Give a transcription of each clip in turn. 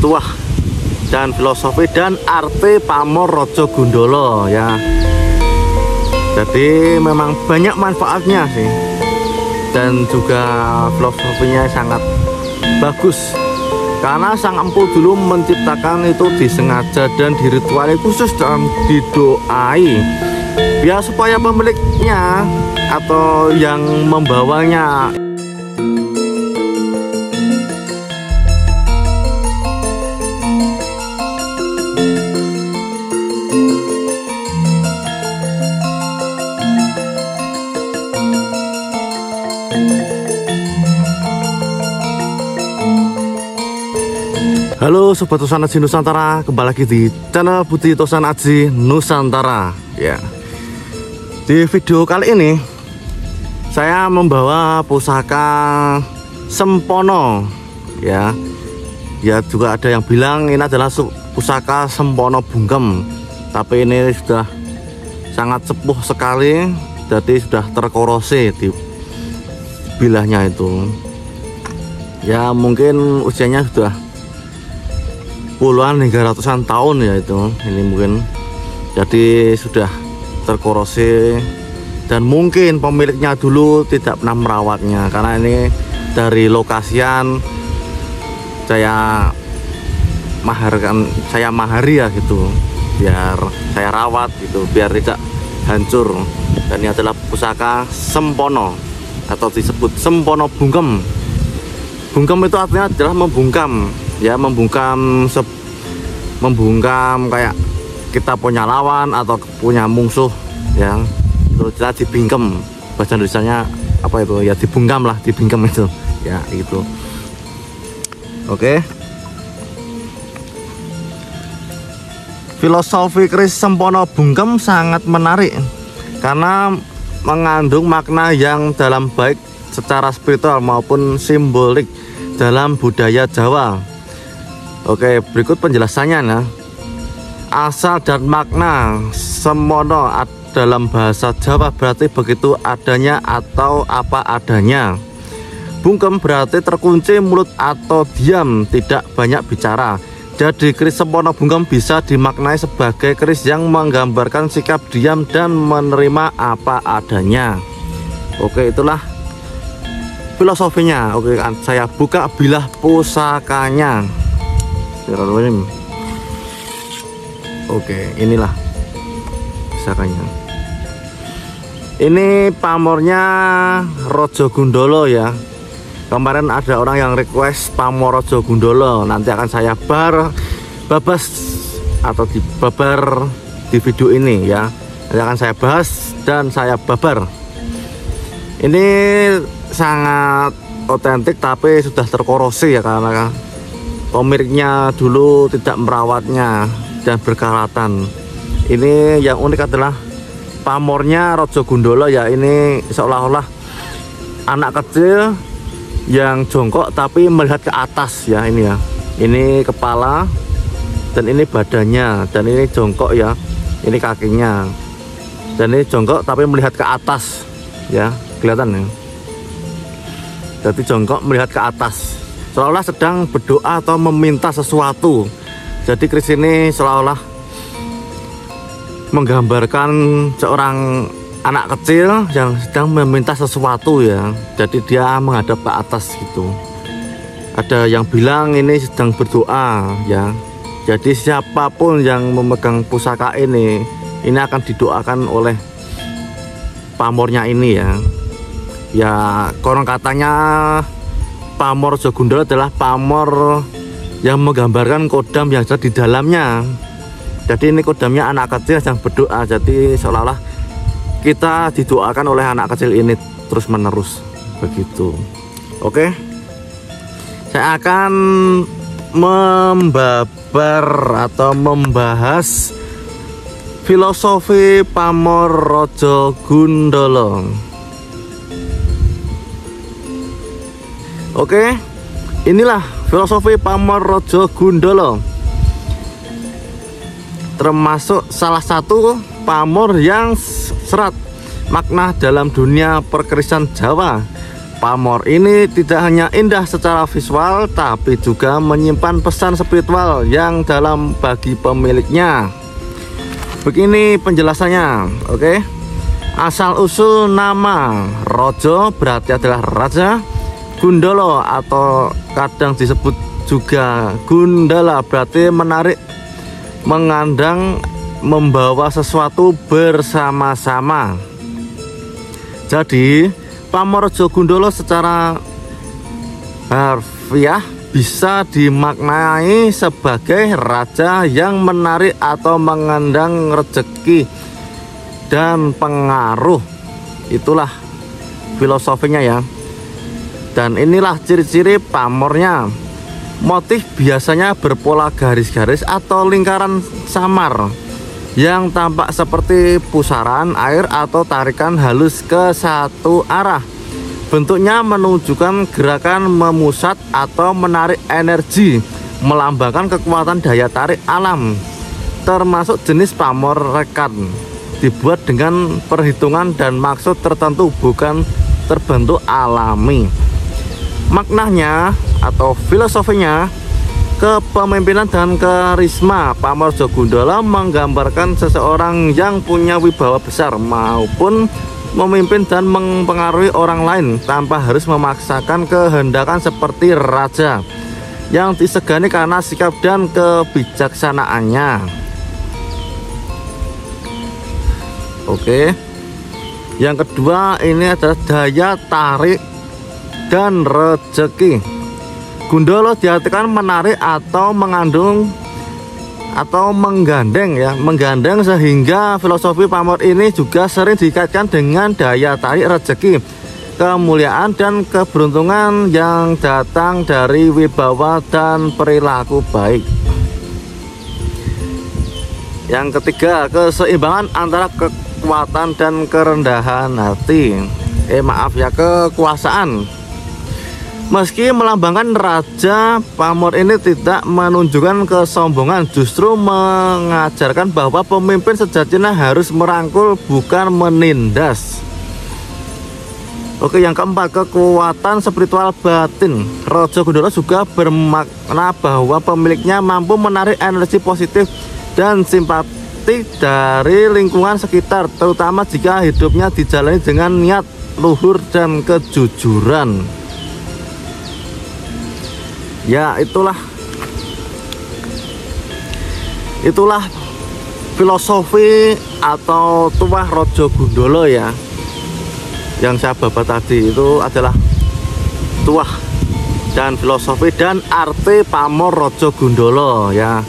pituah dan filosofi dan arti pamor Raja Gundala ya. Jadi memang banyak manfaatnya sih, dan juga filosofinya sangat bagus karena sang empu dulu menciptakan itu disengaja dan dirituali khusus dan didoai biar supaya pemiliknya atau yang membawanya Halo Sobat Tosan Aji Nusantara, kembali lagi di channel Budi Tosan Aji Nusantara ya. Di video kali ini saya membawa pusaka Sempono ya. Ya juga ada yang bilang ini adalah pusaka Sempono Bungkem, tapi ini sudah sangat sepuh sekali, jadi sudah terkorosi di bilahnya itu. Ya mungkin usianya sudah puluhan hingga ratusan tahun ya itu. Ini mungkin jadi sudah terkorosi, dan mungkin pemiliknya dulu tidak pernah merawatnya, karena ini dari lokasian saya mahari ya gitu, biar saya rawat gitu, biar tidak hancur. Dan ini adalah pusaka Sempono atau disebut Sempono Bungkem. Bungkem itu artinya adalah membungkam ya, membungkam kayak kita punya lawan atau punya musuh ya, itu kita dibingkem. Bahasa Indonesianya apa itu ya, dibungkam lah, dibingkem itu ya gitu. Oke. Filosofi keris Sempono Bungkem sangat menarik karena mengandung makna yang dalam, baik secara spiritual maupun simbolik dalam budaya Jawa. Oke, berikut penjelasannya nah. Asal dan makna Sempono dalam bahasa Jawa berarti begitu adanya atau apa adanya. Bungkem berarti terkunci mulut atau diam, tidak banyak bicara. Jadi keris Sempono Bungkem bisa dimaknai sebagai keris yang menggambarkan sikap diam dan menerima apa adanya. Oke, itulah filosofinya. Oke, saya buka bilah pusakanya. Oke, inilah pusakanya. Ini pamornya Raja Gundala ya. Kemarin ada orang yang request pamor Raja Gundala, nanti akan saya babas atau dibabar di video ini ya. Nanti akan saya bahas dan saya babar. Ini sangat otentik tapi sudah terkorosi ya, karena pemiliknya dulu tidak merawatnya dan berkaratan. Ini yang unik adalah pamornya Raja Gundala ya. Ini seolah-olah anak kecil yang jongkok tapi melihat ke atas ya. Ini ya, ini kepala dan ini badannya, dan ini jongkok ya, ini kakinya, dan ini jongkok tapi melihat ke atas ya, kelihatan ya. Jadi jongkok melihat ke atas, seolah-olah sedang berdoa atau meminta sesuatu. Jadi keris ini seolah-olah menggambarkan seorang anak kecil yang sedang meminta sesuatu ya. Jadi dia menghadap ke atas gitu. Ada yang bilang ini sedang berdoa ya. Jadi siapapun yang memegang pusaka ini akan didoakan oleh pamornya ini ya. Ya konon katanya pamor Raja Gundala adalah pamor yang menggambarkan kodam yang ada di dalamnya. Jadi ini kodamnya anak kecil yang berdoa. Jadi seolah-olah kita didoakan oleh anak kecil ini terus menerus begitu. Oke, saya akan membabar atau membahas filosofi pamor Raja Gundala. Oke, inilah filosofi pamor Raja Gundala, termasuk salah satu pamor yang serat makna dalam dunia perkerisan Jawa. Pamor ini tidak hanya indah secara visual, tapi juga menyimpan pesan spiritual yang dalam bagi pemiliknya. Begini penjelasannya, oke? Asal usul nama Rojo berarti adalah raja, Gundolo atau kadang disebut juga Gundala berarti menarik, mengandang, membawa sesuatu bersama-sama. Jadi Pamor Rojo Gundolo secara harfiah bisa dimaknai sebagai raja yang menarik atau mengandang rezeki dan pengaruh. Itulah filosofinya ya. Dan inilah ciri-ciri pamornya. Motif biasanya berpola garis-garis atau lingkaran samar yang tampak seperti pusaran air atau tarikan halus ke satu arah. Bentuknya menunjukkan gerakan memusat atau menarik energi, melambangkan kekuatan daya tarik alam. Termasuk jenis pamor rekan, dibuat dengan perhitungan dan maksud tertentu, bukan terbentuk alami. Maknanya atau filosofinya, kepemimpinan dan karisma Pamor Rojo Gundolo menggambarkan seseorang yang punya wibawa besar maupun memimpin dan mempengaruhi orang lain tanpa harus memaksakan kehendakan seperti raja yang disegani karena sikap dan kebijaksanaannya. Oke, yang kedua ini adalah daya tarik dan rezeki. Gundolo diartikan menarik atau mengandung atau menggandeng ya, menggandeng, sehingga filosofi pamor ini juga sering dikaitkan dengan daya tarik rezeki, kemuliaan dan keberuntungan yang datang dari wibawa dan perilaku baik. Yang ketiga, keseimbangan antara kekuatan dan kerendahan hati. Kekuasaan. Meski melambangkan raja, pamor ini tidak menunjukkan kesombongan, justru mengajarkan bahwa pemimpin sejatinya harus merangkul, bukan menindas. Oke, yang keempat, kekuatan spiritual batin. Rojo Gundolo juga bermakna bahwa pemiliknya mampu menarik energi positif dan simpati dari lingkungan sekitar, terutama jika hidupnya dijalani dengan niat luhur dan kejujuran. Ya, itulah filosofi atau tuah Rojo Gundolo ya. Yang saya babat tadi itu adalah tuah dan filosofi dan arti Pamor Rojo Gundolo ya.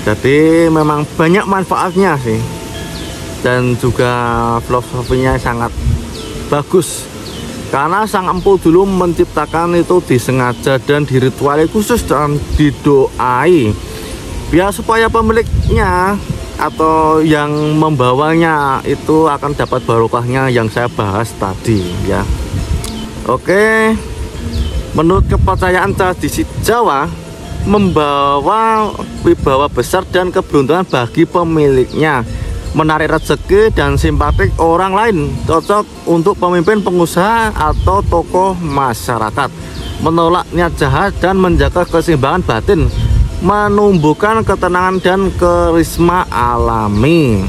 Jadi memang banyak manfaatnya sih, dan juga filosofinya sangat bagus. Karena sang empu dulu menciptakan itu disengaja dan dirituali khusus dan didoai, biar supaya pemiliknya atau yang membawanya itu akan dapat barokahnya yang saya bahas tadi ya. Oke, menurut kepercayaan tradisi Jawa, membawa wibawa besar dan keberuntungan bagi pemiliknya, menarik rezeki dan simpatik orang lain, cocok untuk pemimpin, pengusaha atau tokoh masyarakat, menolak niat jahat dan menjaga keseimbangan batin, menumbuhkan ketenangan dan karisma alami.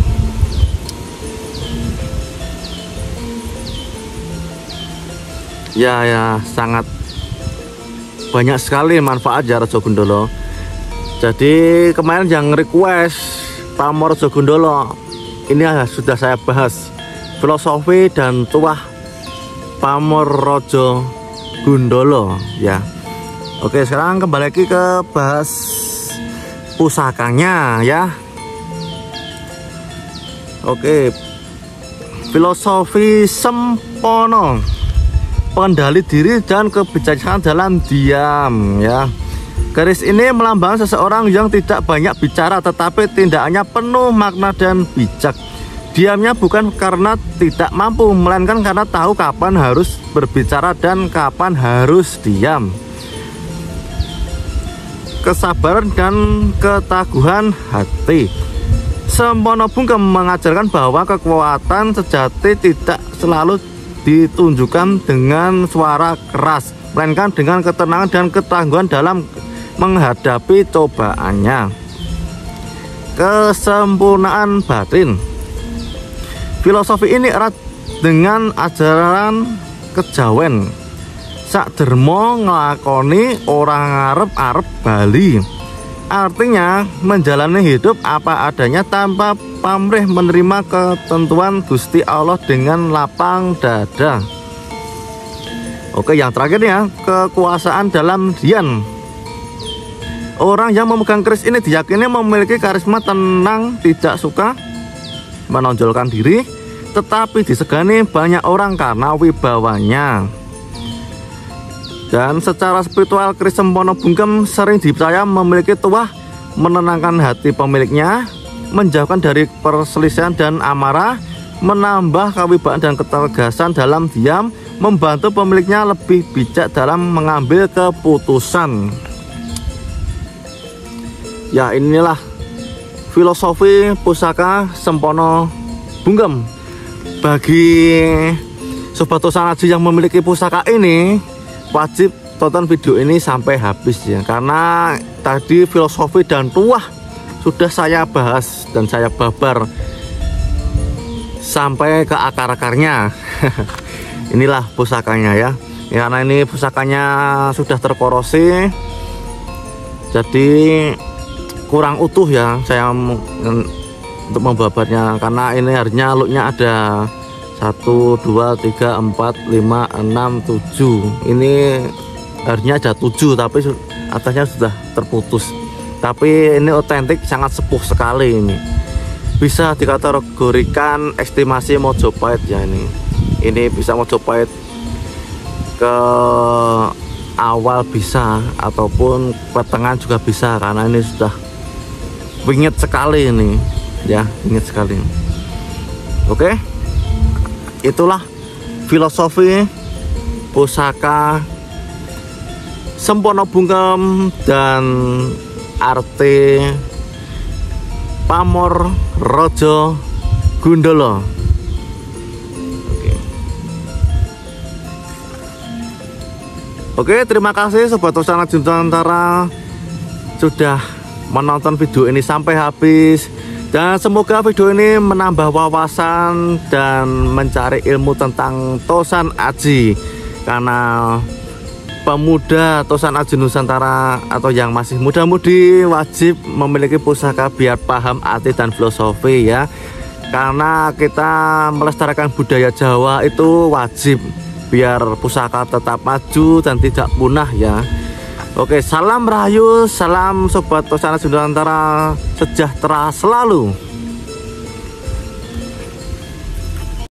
Ya, sangat banyak sekali manfaat ya Rojo Gundolo. Jadi kemarin yang request Pamor Rojo Gundolo, ini sudah saya bahas filosofi dan tuah Pamor Rojo Gundolo ya. Oke, sekarang kembali lagi ke bahas pusakanya ya. Oke, filosofi Sempono, pengendali diri dan kebijaksanaan dalam diam ya. Garis ini melambangkan seseorang yang tidak banyak bicara, tetapi tindakannya penuh makna dan bijak. Diamnya bukan karena tidak mampu, melainkan karena tahu kapan harus berbicara dan kapan harus diam. Kesabaran dan ketaguhan hati. Sempono Bungkem mengajarkan bahwa kekuatan sejati tidak selalu ditunjukkan dengan suara keras, melainkan dengan ketenangan dan ketangguhan dalam menghadapi cobaannya. Kesempurnaan batin. Filosofi ini erat dengan ajaran kejawen. Sakdermo nglakoni orang arep bali. Artinya menjalani hidup apa adanya tanpa pamrih, menerima ketentuan Gusti Allah dengan lapang dada. Oke, yang terakhir ya, kekuasaan dalam dian. Orang yang memegang keris ini diyakini memiliki karisma tenang, tidak suka menonjolkan diri, tetapi disegani banyak orang karena wibawanya. Dan secara spiritual, keris Sempono Bungkem sering dipercaya memiliki tuah, menenangkan hati pemiliknya, menjauhkan dari perselisihan dan amarah, menambah kewibawaan dan ketegasan dalam diam, membantu pemiliknya lebih bijak dalam mengambil keputusan. Ya, inilah filosofi pusaka Sempono Bungkem. Bagi Sobat Tosanaji yang memiliki pusaka ini, wajib tonton video ini sampai habis ya, karena tadi filosofi dan tuah sudah saya bahas dan saya babar sampai ke akar-akarnya. Inilah pusakanya ya, karena ini pusakanya sudah terkorosi, jadi kurang utuh ya saya untuk membabarnya, karena ini harusnya looknya ada 1, 2, 3, 4, 5, 6, 7. Ini harusnya ada 7, tapi atasnya sudah terputus. Tapi ini otentik, sangat sepuh sekali ini. Bisa dikategorikan estimasi Mojopahit ya ini. Ini bisa Mojopahit ke awal bisa, ataupun pertengahan juga bisa, karena ini sudah wingit sekali ini ya, wingit sekali. Oke, itulah filosofi pusaka Sempono Bungkem dan arti pamor Raja Gundala. Oke, terima kasih Sobat Tosanaji Nusantara sudah menonton video ini sampai habis, dan semoga video ini menambah wawasan dan mencari ilmu tentang Tosan Aji, karena pemuda Tosan Aji Nusantara atau yang masih muda-mudi wajib memiliki pusaka biar paham arti dan filosofi ya, karena kita melestarikan budaya Jawa itu wajib biar pusaka tetap maju dan tidak punah ya. Oke, salam rahayu, salam Sobat Tosanaji Nusantara, sejahtera selalu.